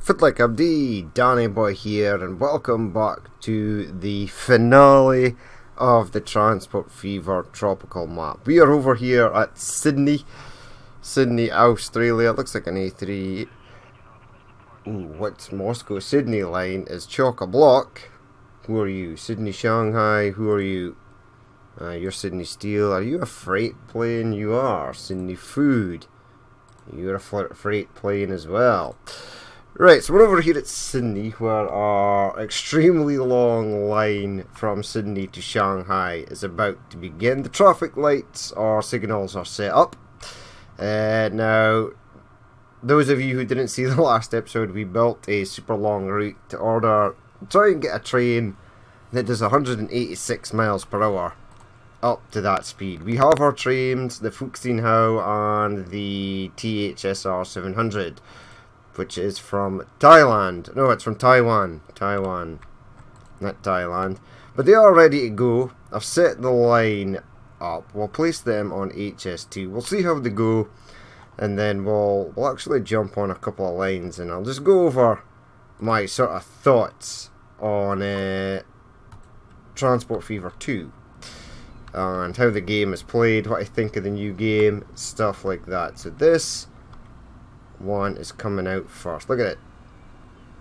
Fit like Abdi, Danny Boy here, and welcome back to the finale of the Transport Fever tropical map. We are over here at Sydney, Australia. It looks like an A3. Ooh, what's Moscow? Sydney line is chock-a-block. Who are you? Sydney, Shanghai. Who are you? You're Sydney Steel. Are you a freight plane? You are. Sydney Food. You're a freight plane as well. Right, so we're over here at Sydney, where our extremely long line from Sydney to Shanghai is about to begin. The traffic lights or signals are set up. Now, those of you who didn't see the last episode, we built a super long route to try and get a train that does 186 miles per hour up to that speed. We have our trains, the Fuxinhao and the THSR 700. Which is from Thailand. No, it's from Taiwan. Not Thailand. But they are ready to go. I've set the line up. We'll place them on HS2. We'll see how they go. And then we'll actually jump on a couple of lines. And I'll just go over my sort of thoughts on Transport Fever 2. And how the game is played. What I think of the new game. Stuff like that. So this one is coming out first. Look at it.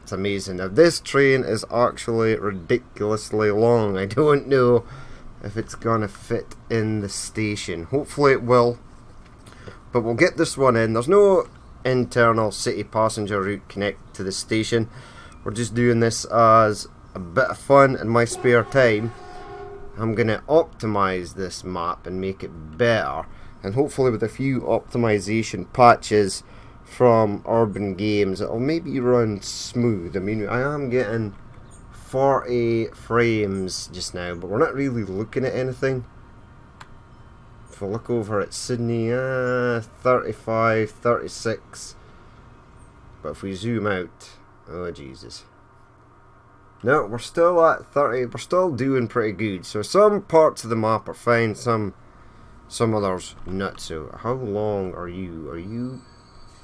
It's amazing. Now this train is actually ridiculously long. I don't know if it's gonna fit in the station. Hopefully it will. But we'll get this one in. There's no internal city passenger route connected to the station. We're just doing this as a bit of fun in my spare time. I'm gonna optimize this map and make it better. And hopefully with a few optimization patches from Urban Games, it'll maybe run smooth. I mean, I am getting 40 frames just now, but we're not really looking at anything. If we look over at Sydney, 35, 36. But if we zoom out, oh Jesus. No, we're still at 30, we're still doing pretty good. So some parts of the map are fine, some others not so. How long are you? Are you...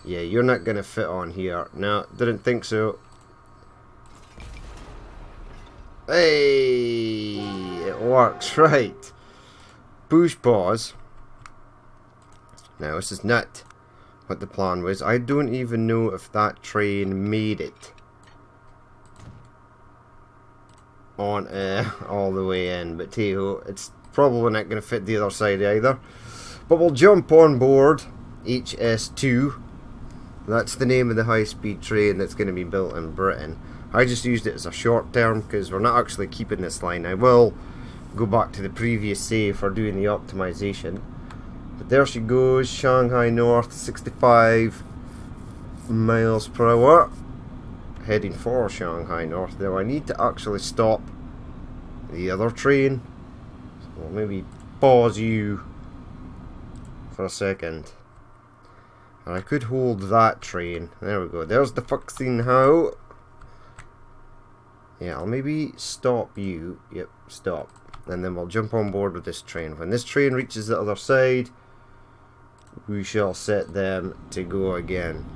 Yeah, you're not going to fit on here. No, didn't think so. Hey, it works, right. Push pause. Now, this is not what the plan was. I don't even know if that train made it on all the way in. But hey-ho, it's probably not going to fit the other side either. But we'll jump on board HS2. That's the name of the high-speed train that's going to be built in Britain. I just used it as a short term because we're not actually keeping this line. I will go back to the previous save for doing the optimization. But there she goes, Shanghai North, 65 miles per hour. Heading for Shanghai North. Now I need to actually stop the other train. So we'll maybe pause you for a second. And I could hold that train. There we go. There's the Fuxinhao. Yeah, I'll maybe stop you. Yep, stop. And then we'll jump on board with this train. When this train reaches the other side, we shall set them to go again.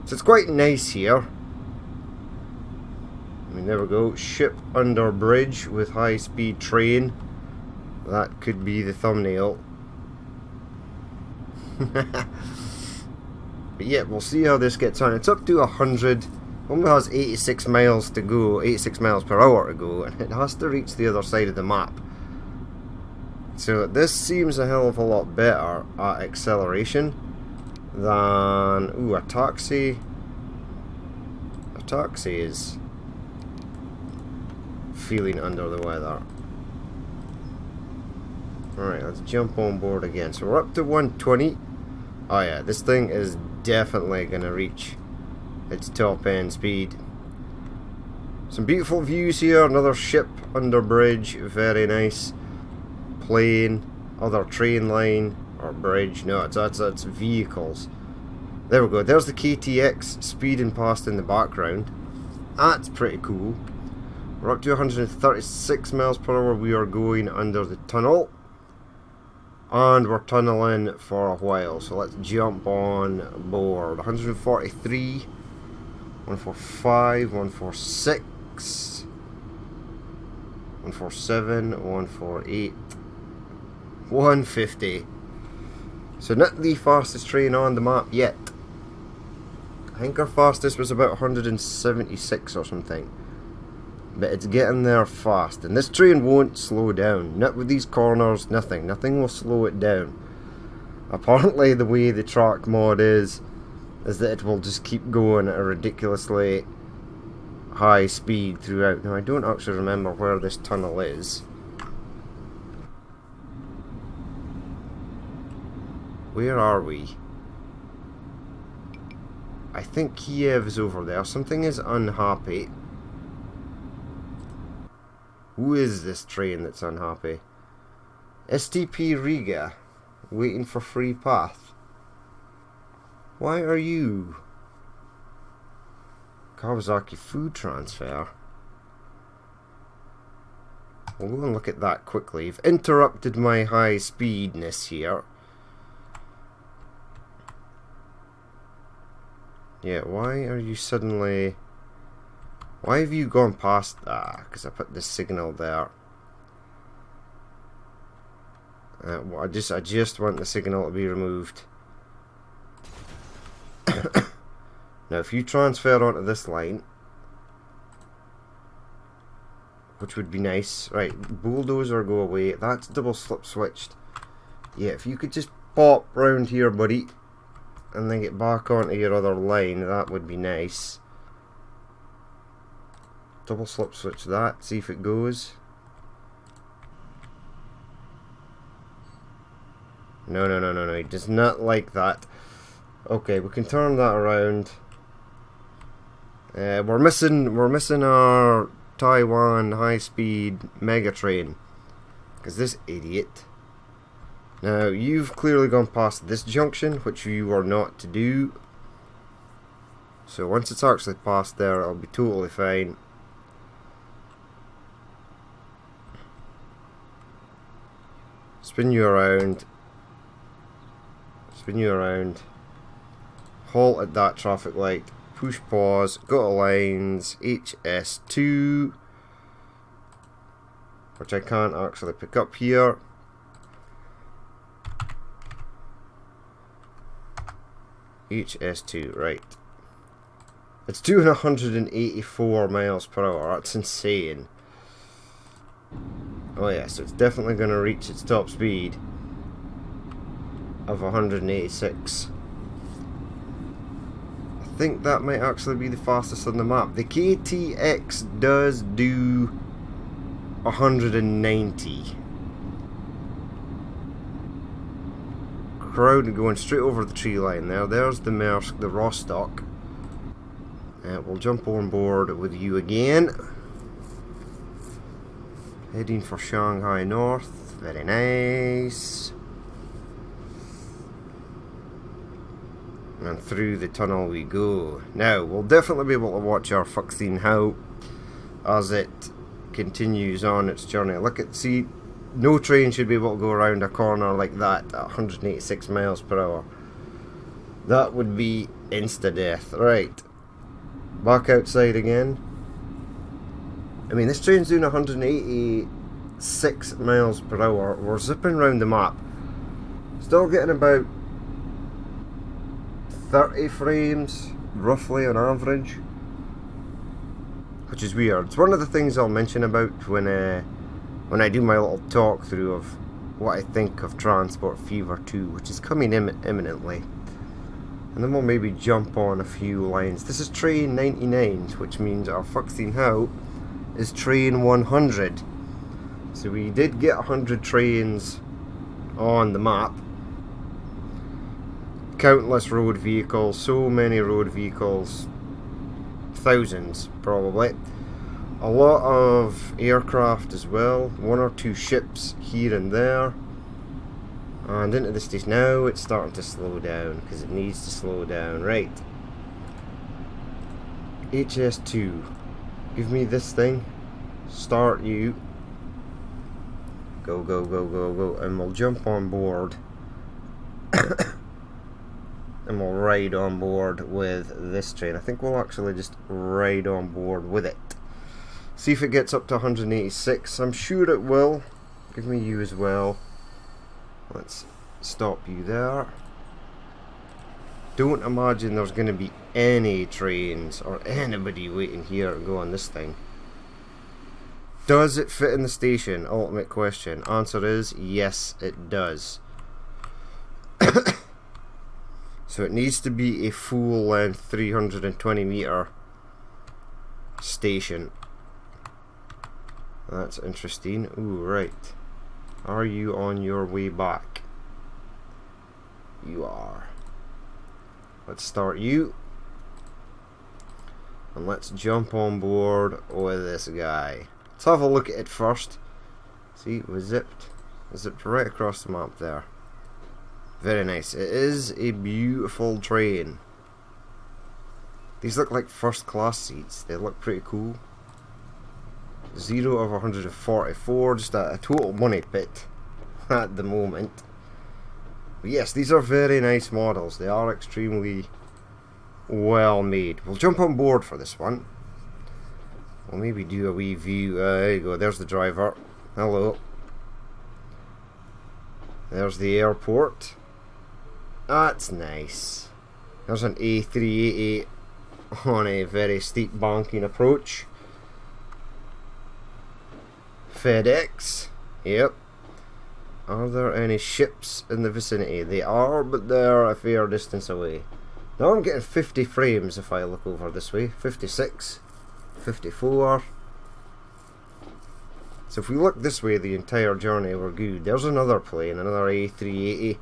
So it's quite nice here. I mean, there we go. Ship under bridge with high-speed train. That could be the thumbnail. But yeah, we'll see how this gets on. It's up to 100. Only has 86 miles to go, 86 miles per hour to go, and it has to reach the other side of the map. So this seems a hell of a lot better at acceleration than... Ooh, a taxi. A taxi is feeling under the weather. Alright, let's jump on board again. So we're up to 120. Oh yeah, this thing is definitely going to reach its top end speed. Some beautiful views here. Another ship under bridge. Very nice. Plane. Other train line. Or bridge. No, that's vehicles. There we go. There's the KTX speeding past in the background. That's pretty cool. We're up to 136 miles per hour. We are going under the tunnel. And we're tunneling for a while, so let's jump on board. 143. 145, 146, 147, 148, 150. So not the fastest train on the map yet. I think our fastest was about 176 or something. But it's getting there fast. And this train won't slow down. Not with these corners, nothing. Nothing will slow it down. Apparently the way the track mod is that it will just keep going at a ridiculously high speed throughout. Now I don't actually remember where this tunnel is. Where are we? I think Kiev is over there. Something is unhappy. Who is this train that's unhappy? STP Riga. Waiting for free path. Why are you? Kawasaki food transfer. We'll go and look at that quickly. You've interrupted my high speedness here. Yeah, why are you suddenly... Why have you gone past that? Because I put the signal there. Well, I just want the signal to be removed. Now, if you transfer onto this line, which would be nice. Right, bulldozer, go away. That's double slip switched. Yeah, if you could just pop round here, buddy, and then get back onto your other line, that would be nice. Double slip switch that, see if it goes. No, he does not like that. Okay, we can turn that around. We're missing our Taiwan high-speed mega train. Because this idiot. Now, you've clearly gone past this junction, which you are not to do. So once it's actually past there, it'll be totally fine. Spin you around. Spin you around. Halt at that traffic light. Push pause. Go to lines. HS2. Which I can't actually pick up here. HS2, right. It's doing 184 miles per hour. That's insane. Oh yeah, so it's definitely going to reach its top speed of 186. I think that might actually be the fastest on the map. The KTX does do 190. Crowd going straight over the tree line there. There's the Maersk, the Rostock. We'll jump on board with you again. Heading for Shanghai North. Very nice. And through the tunnel we go. Now, we'll definitely be able to watch our Fuxine How as it continues on its journey. Look at, see, no train should be able to go around a corner like that at 186 miles per hour. That would be insta-death. Right. Back outside again. I mean, this train's doing 186 miles per hour. We're zipping around the map. Still getting about 30 frames, roughly, on average. Which is weird. It's one of the things I'll mention about when I do my little talk through of what I think of Transport Fever 2, which is coming imminently. And then we'll maybe jump on a few lines. This is train 99, which means our Fuxine How is train 100. So we did get 100 trains on the map. Countless road vehicles, so many road vehicles, thousands probably. A lot of aircraft as well, one or two ships here and there. And into the station now, it's starting to slow down because it needs to slow down. Right, HS2, give me this thing. Start you. Go, go, go, go, go, and we'll jump on board. and we'll ride on board with this train. I think we'll actually just ride on board with it. See if it gets up to 186. I'm sure it will. Give me you as well. Let's stop you there. Don't imagine there's going to be any trains or anybody waiting here to go on this thing. Does it fit in the station? Ultimate question. Answer is yes, it does. So it needs to be a full length 320 meter station. That's interesting. Ooh, right. Are you on your way back? You are. Let's start you. And let's jump on board with this guy. Let's have a look at it first. See, it was zipped. It zipped right across the map there. Very nice. It is a beautiful train. These look like first class seats. They look pretty cool. 0 of 144. Just a total money pit at the moment. But yes, these are very nice models. They are extremely well made. We'll jump on board for this one. We'll maybe do a wee view. There you go. There's the driver. Hello. There's the airport. That's nice. There's an A388 on a very steep banking approach. FedEx. Yep. Are there any ships in the vicinity? They are, but they're a fair distance away. Now I'm getting 50 frames if I look over this way. 56. 54. So if we look this way the entire journey, we're good. There's another plane, another A380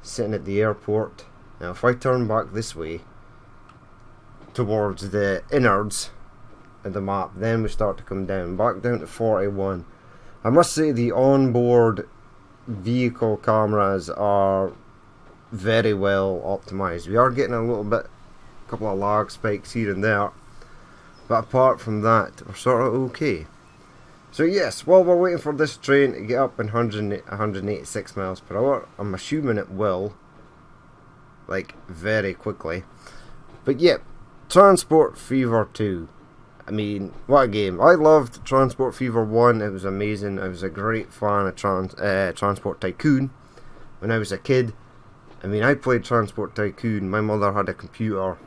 sitting at the airport. Now if I turn back this way towards the innards of the map, then we start to come down, back down to 41. I must say the onboard vehicle cameras are very well optimized. We are getting a little bit, a couple of lag spikes here and there, but apart from that, we're sort of okay. So yes, while we're waiting for this train to get up in 186 miles per hour, I'm assuming it will, like, very quickly. But yep, Transport Fever 2. I mean, what a game. I loved Transport Fever 1, it was amazing. I was a great fan of Transport Tycoon when I was a kid. I mean, I played Transport Tycoon, my mother had a computer,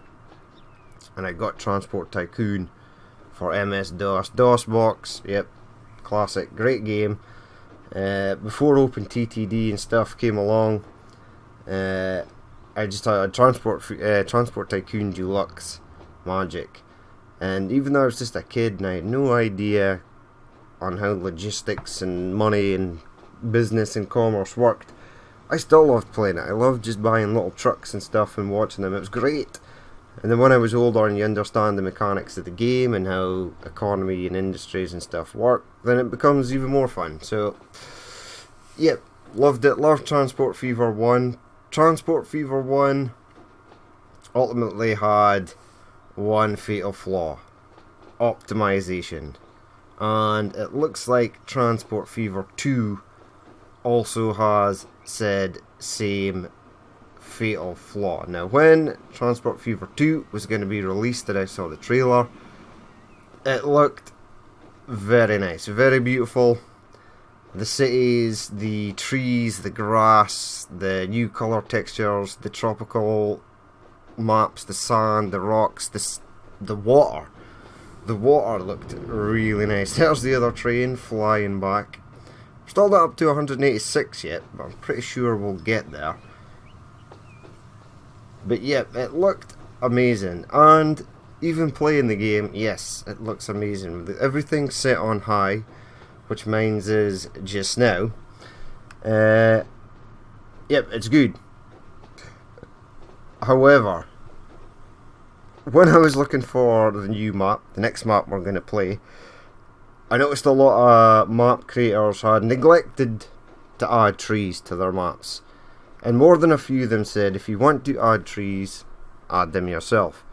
and I got Transport Tycoon for MS-DOS. DOSBox, yep, classic, great game. Before OpenTTD and stuff came along, I just had Transport Tycoon Deluxe Magic. And even though I was just a kid and I had no idea on how logistics and money and business and commerce worked, I still loved playing it. I loved just buying little trucks and stuff and watching them. It was great. And then when I was older and you understand the mechanics of the game and how economy and industries and stuff work, then it becomes even more fun. So, yep, loved it. Loved Transport Fever 1. Transport Fever 1 ultimately had one fatal flaw: optimization. And it looks like Transport Fever 2 also has said same fatal flaw. Now when Transport Fever 2 was going to be released and I saw the trailer, it looked very nice, very beautiful. The cities, the trees, the grass, the new colour textures, the tropical maps, the sand, the rocks, the water. The water looked really nice. There's the other train flying back. Still not up to 186 yet, but I'm pretty sure we'll get there. But yeah, it looked amazing. And even playing the game, yes, it looks amazing. With everything set on high, which mine's is just now. Yep, it's good. However, when I was looking for the new map, the next map we're going to play, I noticed a lot of map creators had neglected to add trees to their maps. And more than a few of them said, if you want to add trees, add them yourself.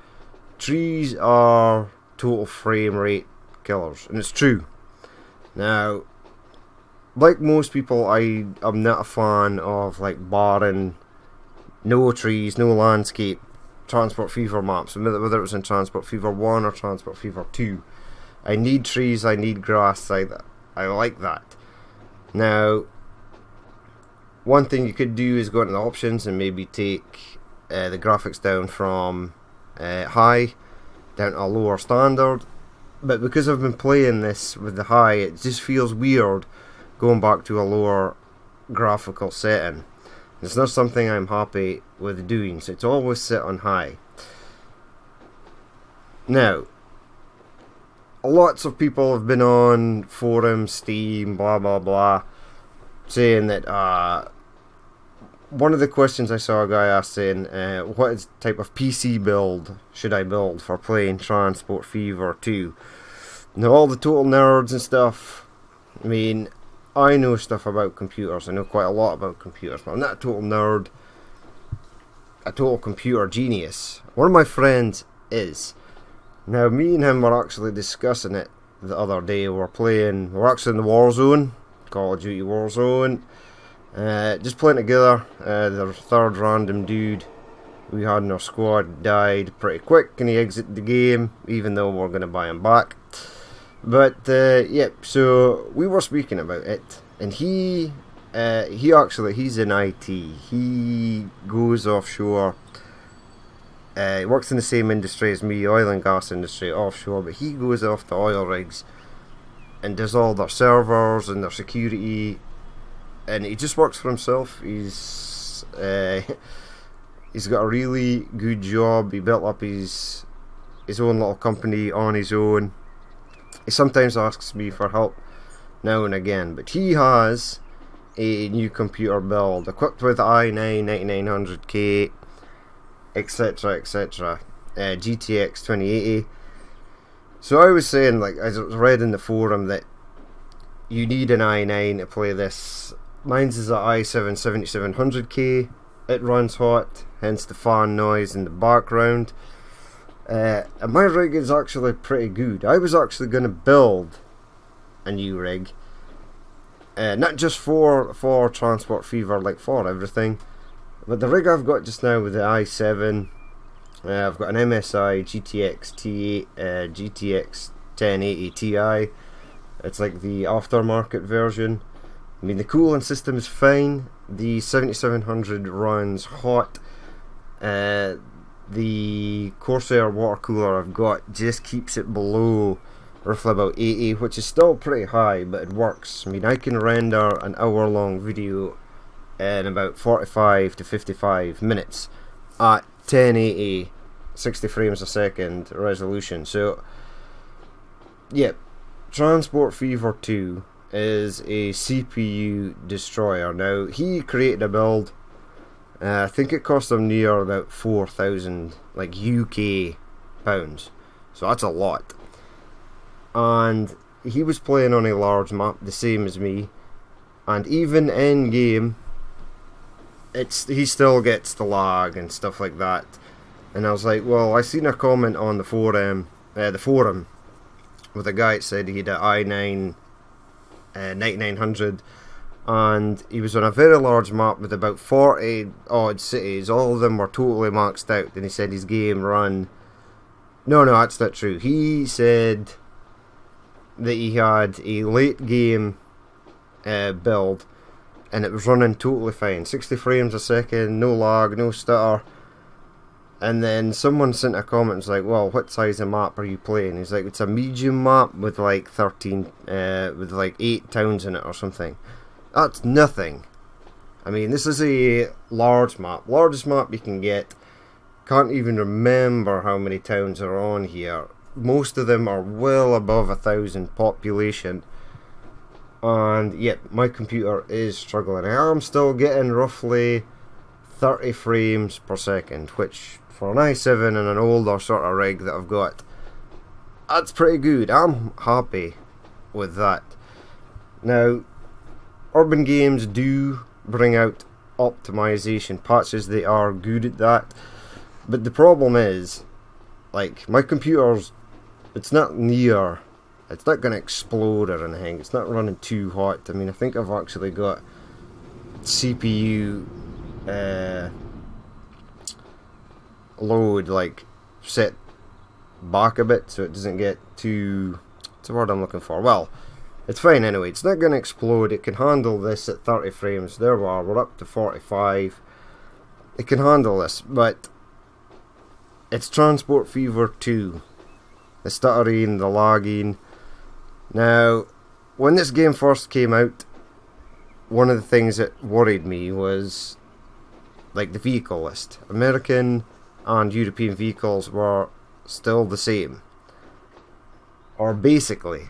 Trees are total frame rate killers, and it's true. Now, like most people, I'm not a fan of like barren no trees, no landscape, Transport Fever maps, whether it was in Transport Fever 1 or Transport Fever 2. I need trees, I need grass, I like that. Now, one thing you could do is go into the options and maybe take the graphics down from high down to a lower standard. But because I've been playing this with the high, it just feels weird going back to a lower graphical setting. It's not something I'm happy with doing, so it's always set on high. Now, lots of people have been on forums, Steam, blah blah blah, saying that one of the questions I saw a guy ask saying, what type of PC build should I build for playing Transport Fever 2? Now, all the total nerds and stuff, I mean, I know stuff about computers, I know quite a lot about computers, but I'm not a total nerd, a total computer genius. One of my friends is. Now, me and him were actually discussing it the other day. We're actually in the Warzone, Call of Duty Warzone, just playing together. The third random dude we had in our squad died pretty quick and he exited the game, even though we're going to buy him back. But yep, so we were speaking about it, and he's in IT. He goes offshore. He works in the same industry as me, oil and gas industry, offshore, but he goes off the oil rigs and does all their servers and their security, and he just works for himself. He's got a really good job. He built up his own little company on his own. He sometimes asks me for help now and again, but he has a new computer build equipped with i9 9900K, etc, etc, GTX 2080. So I was saying, like, I read in the forum that you need an i9 to play this. Mine's is an i7 7700K. It runs hot, hence the fan noise in the background. And my rig is actually pretty good. I was actually going to build a new rig, not just for Transport Fever, like for everything. But the rig I've got just now with the i7, I've got an MSI GTX T8, GTX 1080 Ti. It's like the aftermarket version. I mean, the cooling system is fine. The 7700 runs hot. The Corsair water cooler I've got just keeps it below roughly about 80, which is still pretty high, but it works. I mean, I can render an hour-long video in about 45 to 55 minutes at 1080, 60 frames a second resolution. So, yeah, Transport Fever 2 is a CPU destroyer. Now, he created a build. I think it cost him near about 4,000 like UK pounds, so that's a lot. And he was playing on a large map, the same as me, and even in game, he still gets the lag and stuff like that. And I was like, well, I seen a comment on the forum with a guy that said he had an i9 9900. And he was on a very large map with about 40 odd cities. All of them were totally maxed out. And he said his game ran... No, that's not true. He said that he had a late game build, and it was running totally fine. 60 frames a second, no lag, no stutter. And then someone sent a comment, was like, well, what size of map are you playing? He's like, it's a medium map with like 8 towns in it or something. That's nothing. I mean, this is a large map. Largest map you can get. Can't even remember how many towns are on here. Most of them are well above 1,000 population. And yep, my computer is struggling. I am still getting roughly 30 frames per second, which for an i7 and an older sort of rig that I've got, that's pretty good. I'm happy with that. Now, Urban Games do bring out optimization patches. They are good at that. But the problem is, like, my computer's, it's not going to explode or anything. It's not running too hot. I mean, I think I've actually got CPU load like set back a bit so it doesn't get too, what's the word I'm looking for? Well, it's fine anyway. It's not going to explode. It can handle this at 30 frames. There we are. We're up to 45. It can handle this, but it's Transport Fever 2. The stuttering, the lagging. Now, when this game first came out, one of the things that worried me was like the vehicle list. American and European vehicles were still the same, or basically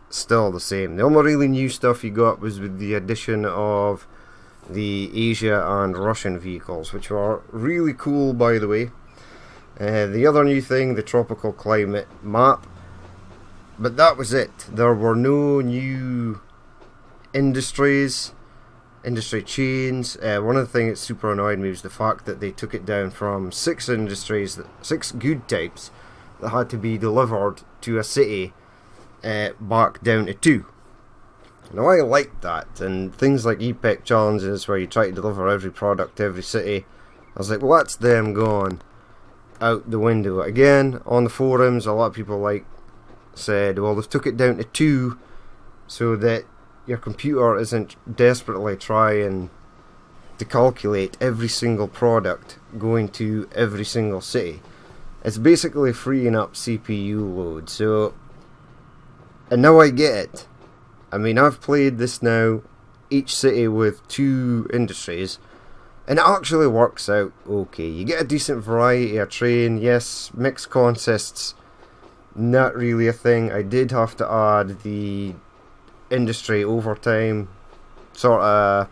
still the same. The only really new stuff you got was with the addition of the Asia and Russian vehicles, which were really cool, by the way. The other new thing, the tropical climate map, but that was it. There were no new industry chains. One of the things that super annoyed me was the fact that they took it down from 6 industries, 6 good types that had to be delivered to a city, back down to 2. Now I liked that, and things like EPEC challenges where you try to deliver every product to every city, I was like, well, that's them gone out the window. Again, on the forums, a lot of people said, well, they've took it down to 2 so that your computer isn't desperately trying to calculate every single product going to every single city. It's basically freeing up CPU load. So, and now I get it. I mean, I've played this now, each city with 2 industries, and it actually works out okay. You get a decent variety of terrain. Yes, mixed consists, not really a thing. I did have to add the industry overtime sort of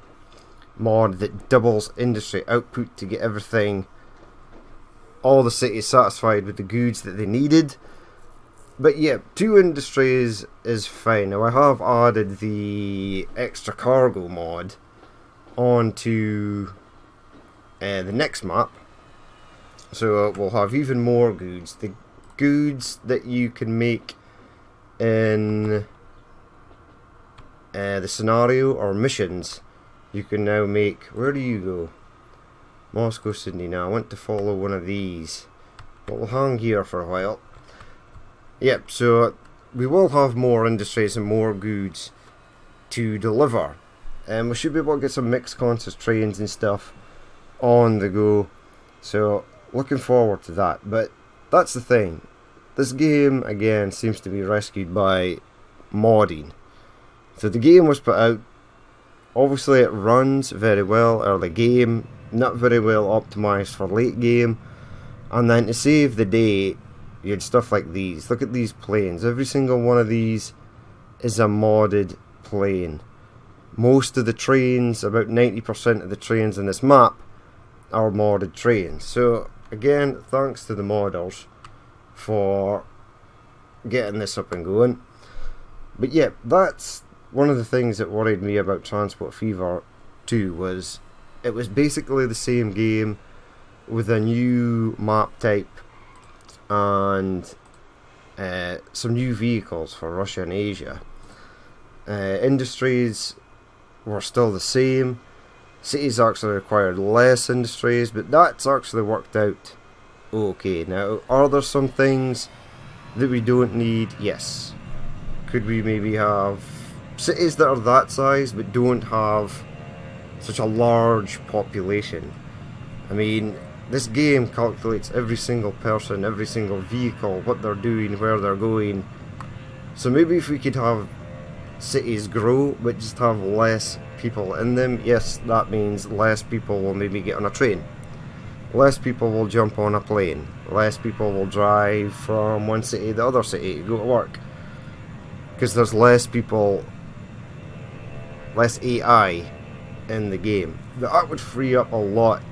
mod that doubles industry output to get everything, all the cities satisfied with the goods that they needed. But yeah, 2 industries is fine. Now I have added the extra cargo mod onto the next map, so we'll have even more goods. The goods that you can make in the scenario or missions, you can now make. Where do you go? Moscow, Sydney. Now I want to follow one of these, but we'll hang here for a while. Yep, so we will have more industries and more goods to deliver, and we should be able to get some mixed consist trains and stuff on the go, so looking forward to that. But that's the thing, this game again seems to be rescued by modding. So the game was put out, obviously it runs very well early game, not very well optimised for late game, and then to save the day you had stuff like these. Look at these planes. Every single one of these is a modded plane. Most of the trains, about 90% of the trains in this map, are modded trains. So again, thanks to the modders for getting this up and going. But yeah, that's one of the things that worried me about Transport Fever 2, was it was basically the same game with a new map type and some new vehicles for Russia and Asia. Industries were still the same. Cities actually required less industries, but that's actually worked out okay. Now, are there some things that we don't need? Yes. Could we maybe have cities that are that size but don't have such a large population? I mean, this game calculates every single person, every single vehicle, what they're doing, where they're going. So maybe if we could have cities grow but just have less people in them, yes, that means less people will maybe get on a train, less people will jump on a plane, less people will drive from one city to the other city to go to work, because there's less people, less AI in the game. That would free up a lot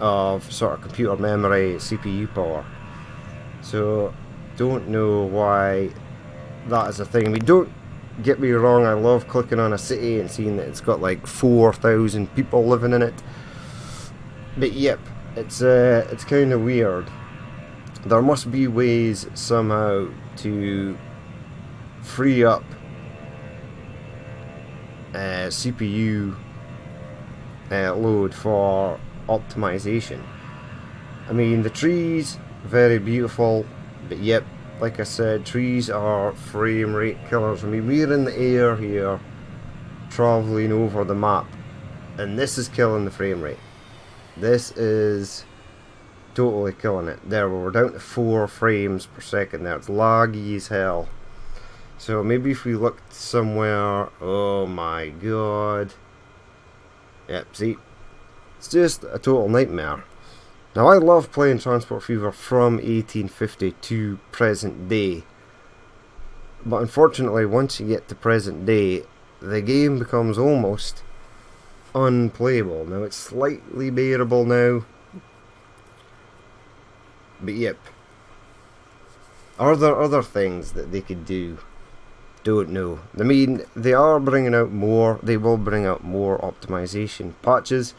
of sort of computer memory, CPU power. So don't know why that is a thing. I mean, don't get me wrong, I love clicking on a city and seeing that it's got like 4,000 people living in it, but yep, it's kind of weird. There must be ways somehow to free up CPU load for optimization. I mean, the trees, very beautiful, but yep, like I said, trees are frame rate killers. I mean, we're in the air here, travelling over the map, and this is killing the frame rate. This is totally killing it. There, we're down to 4 frames per second there. It's laggy as hell. So maybe if we looked somewhere, oh my god. Yep, see, it's just a total nightmare. Now, I love playing Transport Fever from 1850 to present day, but unfortunately once you get to present day, the game becomes almost unplayable. Now, it's slightly bearable now, but yep. Are there other things that they could do? Don't know. I mean, they are bringing out more, they will bring out more optimization patches.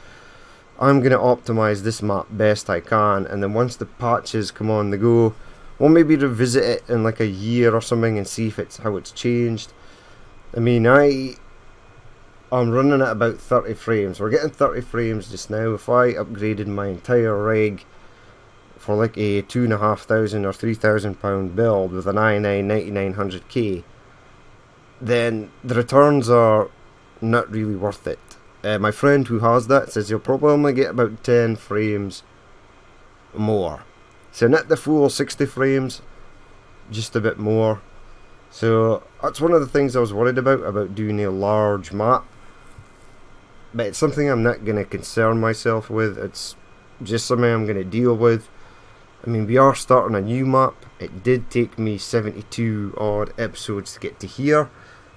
I'm going to optimize this map best I can, and then once the patches come on the go, we'll maybe revisit it in like a year or something and see if how it's changed. I mean, I'm running at about 30 frames. We're getting 30 frames just now. If I upgraded my entire rig for like a £2,500 or £3,000 build with an i9 9900K, then the returns are not really worth it. My friend who has that says you'll probably only get about 10 frames more. So not the full 60 frames, just a bit more. So that's one of the things I was worried about doing a large map. But it's something I'm not going to concern myself with. It's just something I'm going to deal with. I mean, we are starting a new map. It did take me 72 odd episodes to get to here.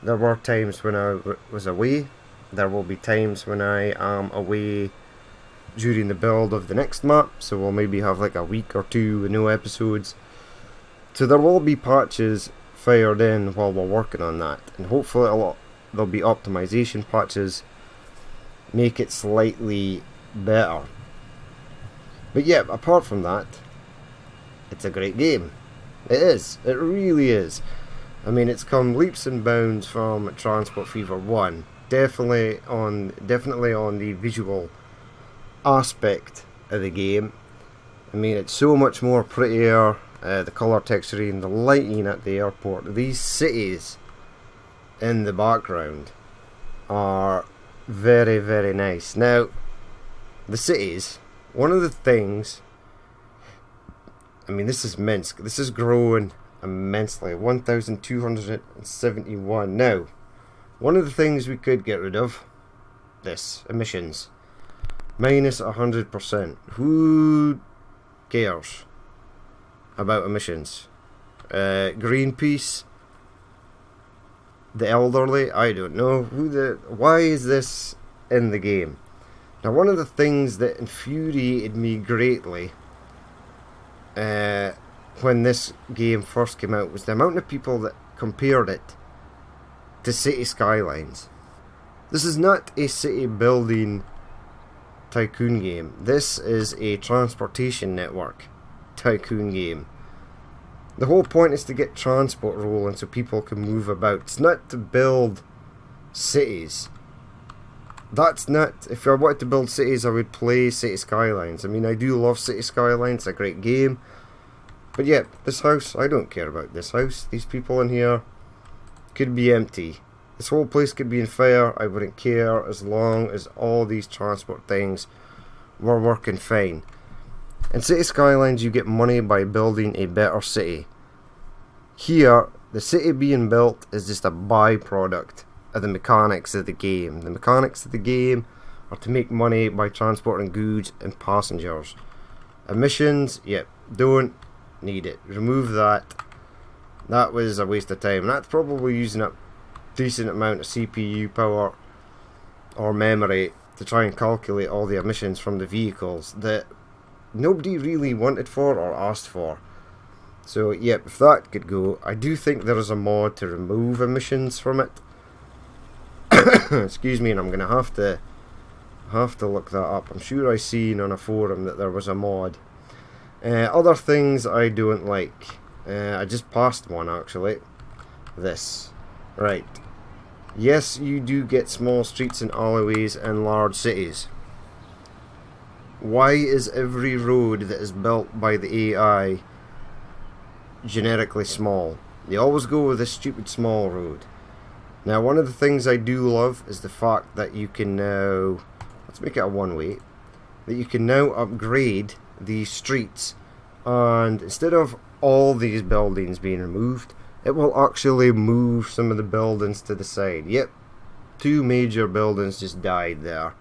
There were times when I was away. There will be times when I am away during the build of the next map, so we'll maybe have like a week or two with no episodes. So there will be patches fired in while we're working on that, and hopefully there'll be optimization patches, make it slightly better. But yeah, apart from that, it's a great game. It is. It really is. I mean, it's come leaps and bounds from Transport Fever 1. Definitely on the visual aspect of the game. I mean, it's so much more prettier. The colour texturing, the lighting at the airport, these cities in the background are very, very nice. Now, the cities, one of the things, I mean, this is Minsk. This is growing immensely. 1,271. Now, one of the things we could get rid of, this, emissions. Minus 100%. Who cares about emissions? Greenpeace? The elderly? I don't know. Why is this in the game? Now, one of the things that infuriated me greatly when this game first came out was the amount of people that compared it to City Skylines. This is not a city building tycoon game. This is a transportation network tycoon game. The whole point is to get transport rolling so people can move about. It's not to build cities. That's not... If I wanted to build cities, I would play City Skylines. I mean, I do love City Skylines. It's a great game. But yeah, this house, I don't care about this house. These people in here could be empty. This whole place could be in fire. I wouldn't care as long as all these transport things were working fine. In City Skylines, you get money by building a better city. Here, the city being built is just a byproduct of the mechanics of the game. The mechanics of the game are to make money by transporting goods and passengers. Emissions, yep, don't need it. Remove that. That was a waste of time. That's probably using up decent amount of CPU power or memory to try and calculate all the emissions from the vehicles that nobody really wanted for or asked for. So yep, if that could go. I do think there is a mod to remove emissions from it. Excuse me, and I'm gonna have to look that up. I'm sure I seen on a forum that there was a mod. Other things I don't like. I just passed one actually. This. Right. Yes, you do get small streets and alleyways in large cities. Why is every road that is built by the AI generically small? They always go with a stupid small road. Now, one of the things I do love is the fact that you can now, let's make it a one-way, that you can now upgrade these streets, and instead of all these buildings being removed, it will actually move some of the buildings to the side. Yep, 2 major buildings just died there.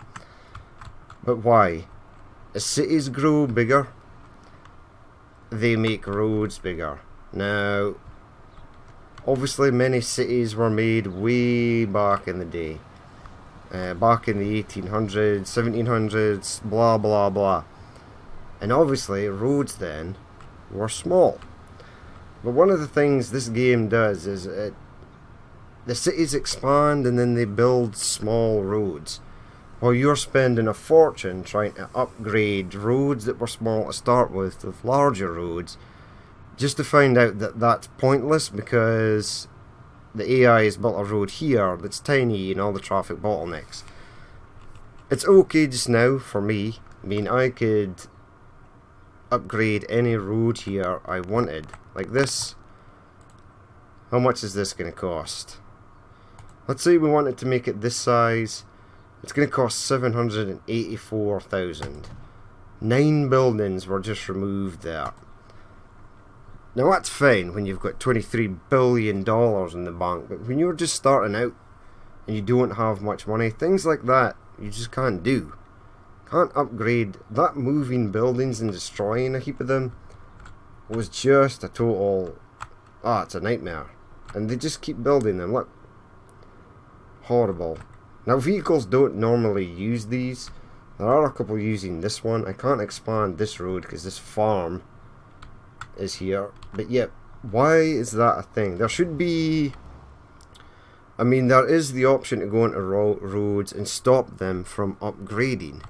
But why? As cities grow bigger, they make roads bigger. Now, obviously many cities were made way back in the day. Back in the 1800s, 1700s, blah blah blah. And obviously roads then were small. But one of the things this game does is the cities expand and then they build small roads, while you're spending a fortune trying to upgrade roads that were small to start with larger roads, just to find out that that's pointless because the AI has built a road here that's tiny and all the traffic bottlenecks. It's okay just now for me. I mean, I could upgrade any road here I wanted. Like this. How much is this going to cost? Let's say we wanted to make it this size. It's going to cost 784,000. 9 buildings were just removed there. Now that's fine when you've got $23 billion in the bank, but when you're just starting out and you don't have much money, things like that you just can't do. Can't upgrade. That moving buildings and destroying a heap of them was just a total, it's a nightmare. And they just keep building them. Look, horrible. Now vehicles don't normally use these. There are a couple using this one. I can't expand this road because this farm is here. But yet, why is that a thing? There should be, I mean, there is the option to go into roads and stop them from upgrading.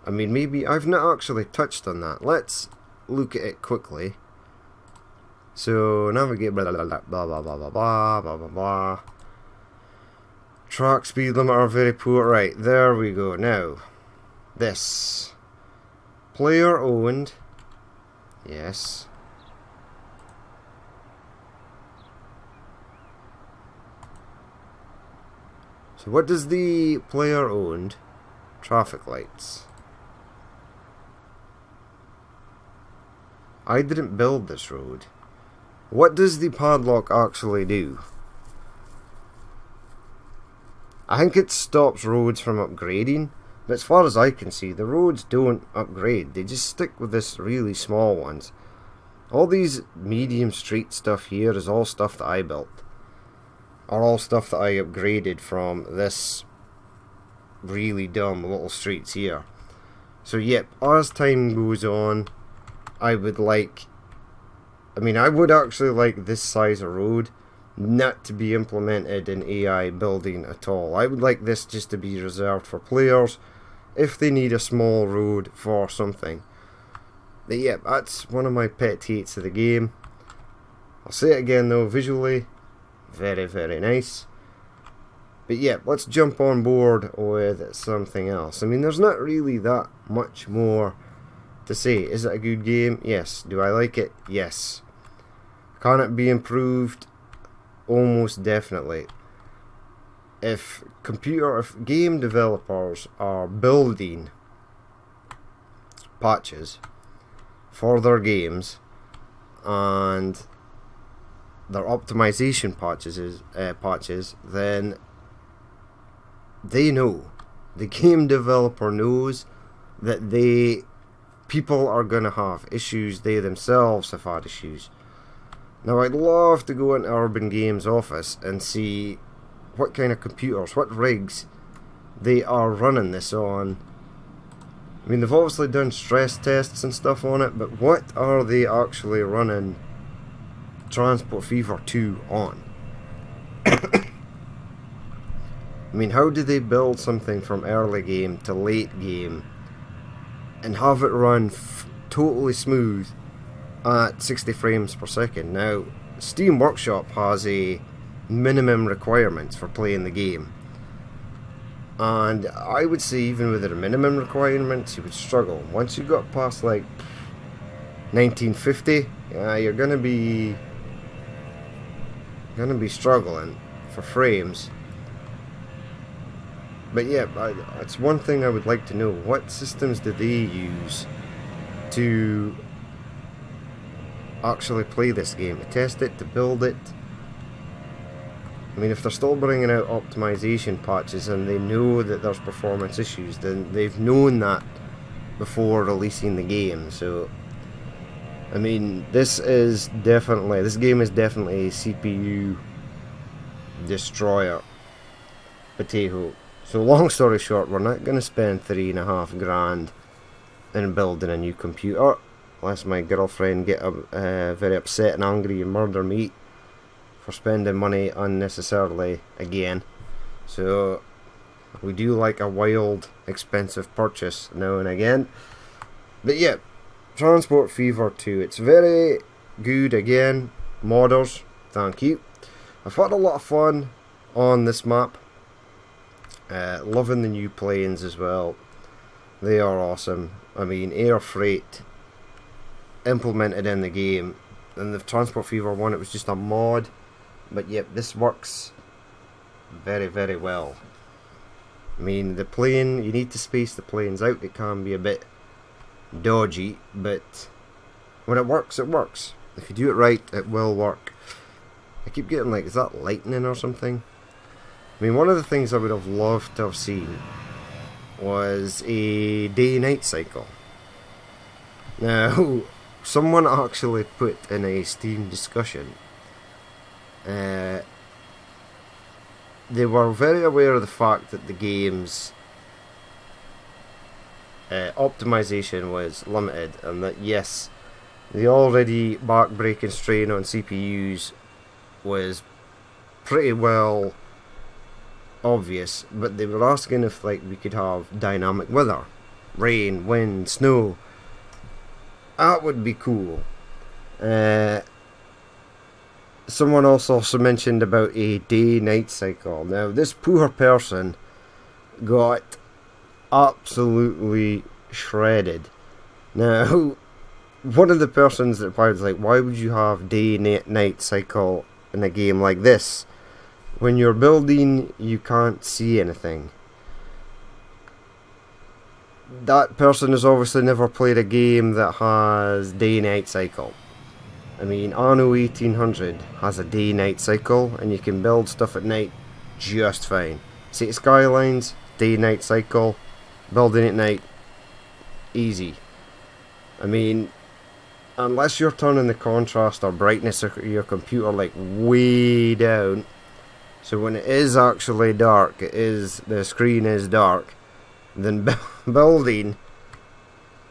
I mean, maybe I've not actually touched on that. Let's look at it quickly. So navigate blah blah blah blah blah blah blah blah blah blah. Track speed limit are very poor. Right, there we go. Now, this player owned. Yes. So what does the player owned traffic lights? I didn't build this road. What does the padlock actually do? I think it stops roads from upgrading, but as far as I can see, the roads don't upgrade. They just stick with this really small ones. All these medium street stuff here is all stuff that I built. Or all stuff that I upgraded from this really dumb little streets here. So yep, as time goes on, I would actually like this size of road not to be implemented in AI building at all. I would like this just to be reserved for players if they need a small road for something. But yeah, that's one of my pet hates of the game. I'll say it again though, visually, very, very nice. But yeah, let's jump on board with something else. I mean, there's not really that much more to say. Is it a good game? Yes. Do I like it? Yes. Can it be improved? Almost definitely. If game developers are building patches for their games and their optimization patches, then they know. The game developer knows that people are going to have issues. They themselves have had issues. Now, I'd love to go into Urban Games office and see what kind of computers, what rigs they are running this on. I mean, they've obviously done stress tests and stuff on it, but what are they actually running Transport Fever 2 on? I mean, how do they build something from early game to late game and have it run totally smooth at 60 frames per second? Now, Steam Workshop has a minimum requirements for playing the game. And I would say even with the minimum requirements, you would struggle. Once you got past like 1950, you're gonna be struggling for frames. But yeah, it's one thing I would like to know. What systems do they use to actually play this game? To test it, to build it? I mean, if they're still bringing out optimization patches and they know that there's performance issues, then they've known that before releasing the game. So, I mean, this game is definitely a CPU destroyer. Potato. So long story short, we're not going to spend $3.5 grand in building a new computer, unless my girlfriend get very upset and angry and murder me for spending money unnecessarily again. So we do like a wild, expensive purchase now and again. But yeah, Transport Fever 2, it's very good again. Modders, thank you. I've had a lot of fun on this map. Loving the new planes as well. They are awesome. I mean, air freight implemented in the game. And the Transport Fever one, it was just a mod. But yep, this works very, very well. I mean, the plane, you need to space the planes out. It can be a bit dodgy, but when it works, it works. If you do it right, it will work. I keep getting like, is that lightning or something? I mean, one of the things I would have loved to have seen was a day-night cycle. Now, someone actually put in a Steam discussion, they were very aware of the fact that the game's optimization was limited, and that yes, the already back-breaking strain on CPUs was pretty well obvious, but they were asking if like we could have dynamic weather, rain, wind, snow. That would be cool. Someone else also mentioned about a day-night cycle. Now this poor person got absolutely shredded. Now one of the persons that replied was like, why would you have day-night cycle in a game like this? When you're building, you can't see anything. That person has obviously never played a game that has day-night cycle. I mean, Anno 1800 has a day-night cycle, and you can build stuff at night just fine. City Skylines, day-night cycle, building at night, easy. I mean, unless you're turning the contrast or brightness of your computer like way down, so when it is actually dark, the screen is dark, then building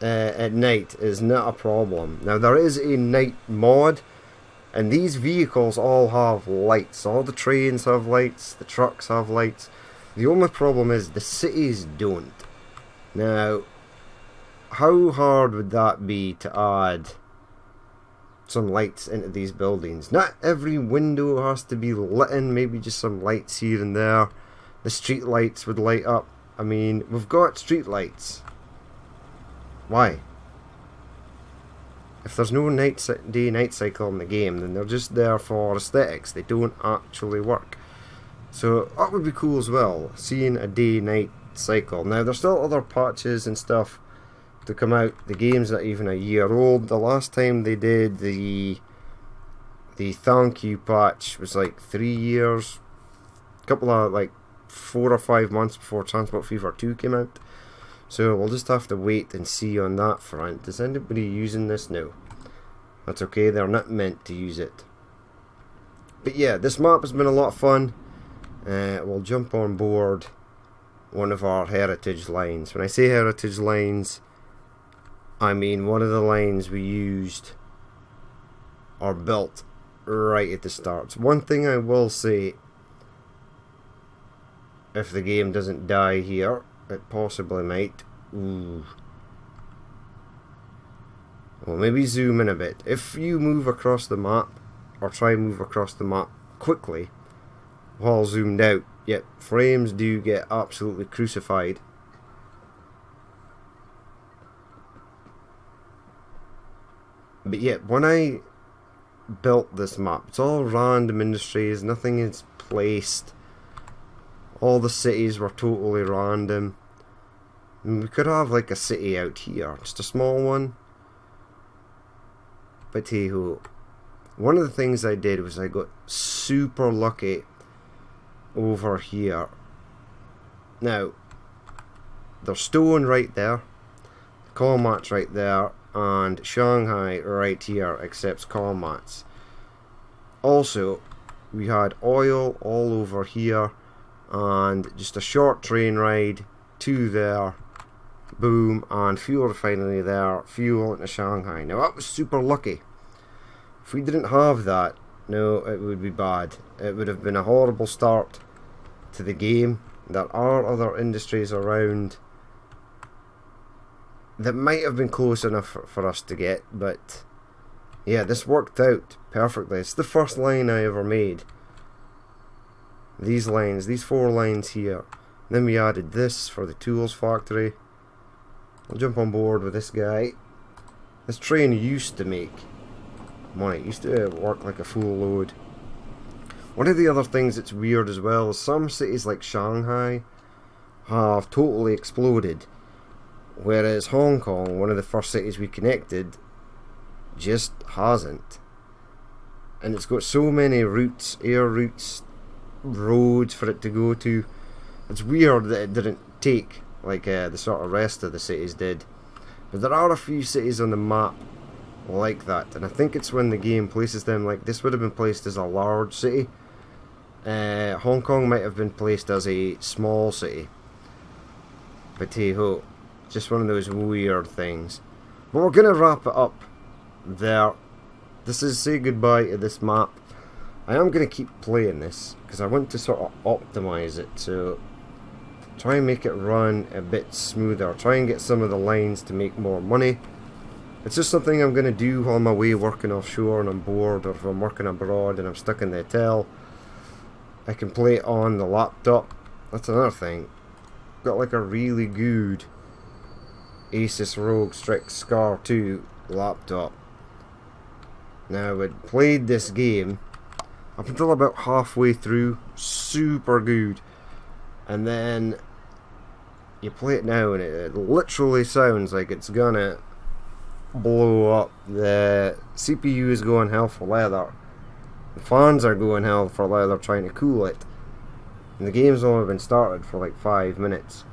at night is not a problem. Now there is a night mod, and these vehicles all have lights. All the trains have lights, the trucks have lights. The only problem is the cities don't. Now, how hard would that be to add some lights into these buildings? Not every window has to be lit in, maybe just some lights here and there. The street lights would light up. I mean, we've got street lights. Why? If there's no day-night cycle in the game, then they're just there for aesthetics. They don't actually work. So that would be cool as well, seeing a day-night cycle. Now there's still other patches and stuff to come out. The game's not even a year old. The last time they did the thank you patch was like 3 years, couple of like 4 or 5 months before Transport Fever 2 came out. So we'll just have to wait and see on that front. Is anybody using this? No. That's okay, they're not meant to use it. But yeah, this map has been a lot of fun. We'll jump on board one of our heritage lines. When I say heritage lines, I mean one of the lines we used are built right at the start. So one thing I will say, if the game doesn't die here, it possibly might. Ooh. Well, maybe zoom in a bit. If you move across the map, or try and move across the map quickly while zoomed out, yep, frames do get absolutely crucified. But yeah, when I built this map, it's all random industries, nothing is placed. All the cities were totally random. And we could have like a city out here, just a small one. But hey ho. One of the things I did was I got super lucky over here. Now, there's stone right there, commats right there, and Shanghai right here accepts commats. Also, we had oil all over here, and just a short train ride to there, boom, and fuel refinery there, fuel into Shanghai. Now that was super lucky. If we didn't have that, no, it would be bad. It would have been a horrible start to the game. There are other industries around that might have been close enough for us to get, but yeah, this worked out perfectly. It's the first line I ever made. These lines, these 4 lines here. Then we added this for the tools factory. I'll jump on board with this guy. This train used to make money. It used to work like a full load. One of the other things that's weird as well is some cities like Shanghai have totally exploded, whereas Hong Kong, one of the first cities we connected, just hasn't. And it's got so many routes, air routes, roads for it to go to. It's weird that it didn't take like the sort of rest of the cities did. But there are a few cities on the map like that, and I think it's when the game places them, like this would have been placed as a large city. Hong Kong might have been placed as a small city. But hey ho, just one of those weird things. But we're going to wrap it up there. This is say goodbye to this map. I am going to keep playing this because I want to sort of optimize it, so try and make it run a bit smoother, try and get some of the lines to make more money. It's just something I'm going to do while I'm away working offshore and I'm bored, or if I'm working abroad and I'm stuck in the hotel. I can play it on the laptop. That's another thing. Got like a really good Asus ROG Strix Scar 2 laptop. Now I played this game up until about halfway through, super good, and then you play it now and it literally sounds like it's gonna blow up. The CPU is going hell for leather, the fans are going hell for leather trying to cool it, and the game's only been started for like 5 minutes.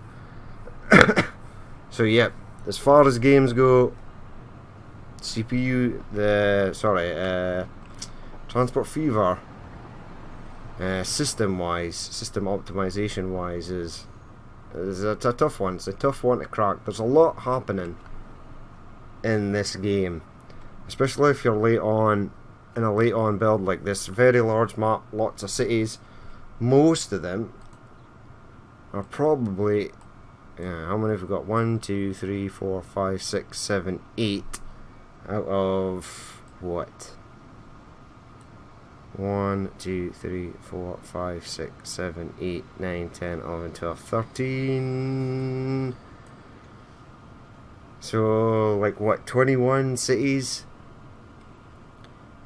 So yeah, as far as games go, CPU, Transport Fever, system optimization wise is a tough one. It's a tough one to crack. There's a lot happening in this game, especially if you're late on in a late on build like this. Very large map, lots of cities. Most of them are probably, how many have we got? 1, 2, 3, 4, 5, 6, 7, 8 out of what? 1, 2, 3, 4, 5, 6, 7, 8, 9, 10, 11, 12, 13. So, like what, 21 cities?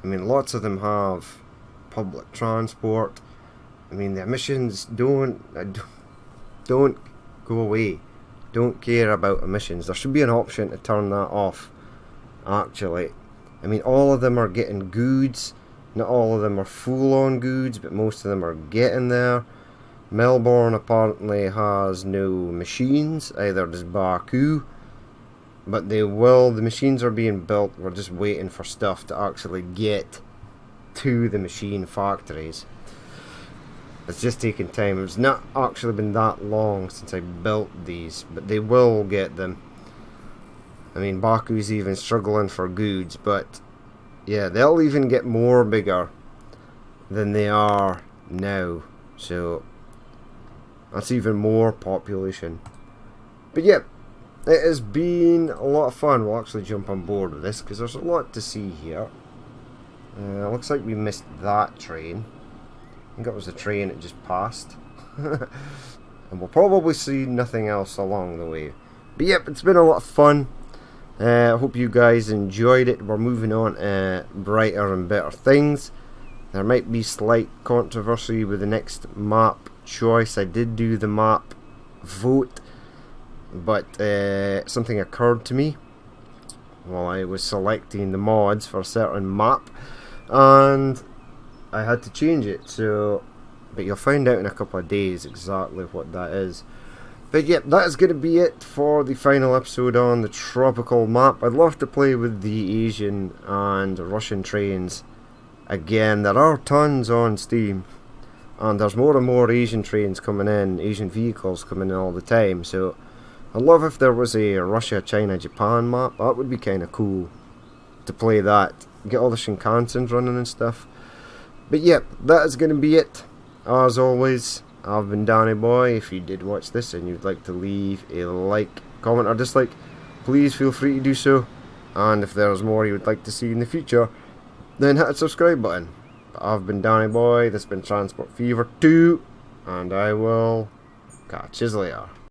I mean, lots of them have public transport. I mean, the emissions don't go away. Don't care about emissions. There should be an option to turn that off, actually. I mean, all of them are getting goods. Not all of them are full-on goods, but most of them are getting there. Melbourne apparently has no machines, either does Baku, but they will. The machines are being built. We're just waiting for stuff to actually get to the machine factories. It's just taking time. It's not actually been that long since I built these, but they will get them. I mean, Baku's even struggling for goods, but yeah, they'll even get more bigger than they are now. So that's even more population. But yeah, it has been a lot of fun. We'll actually jump on board with this because there's a lot to see here. Looks like we missed that train. I think that was the train it just passed. And we'll probably see nothing else along the way. But yep, it's been a lot of fun. I hope you guys enjoyed it. We're moving on to brighter and better things. There might be slight controversy with the next map choice. I did do the map vote, but something occurred to me while I was selecting the mods for a certain map, and I had to change it. So, but you'll find out in a couple of days exactly what that is. But yep, that is going to be it for the final episode on the tropical map. I'd love to play with the Asian and Russian trains again. There are tons on Steam, and there's more and more Asian trains coming in, Asian vehicles coming in all the time. So I'd love if there was a Russia, China, Japan map. That would be kind of cool to play that. Get all the Shinkansens running and stuff. But yep, that is going to be it. As always, I've been Danny Boy. If you did watch this and you'd like to leave a like, comment or dislike, please feel free to do so. And if there's more you would like to see in the future, then hit the subscribe button. But I've been Danny Boy, this has been Transport Fever 2, and I will catch you later.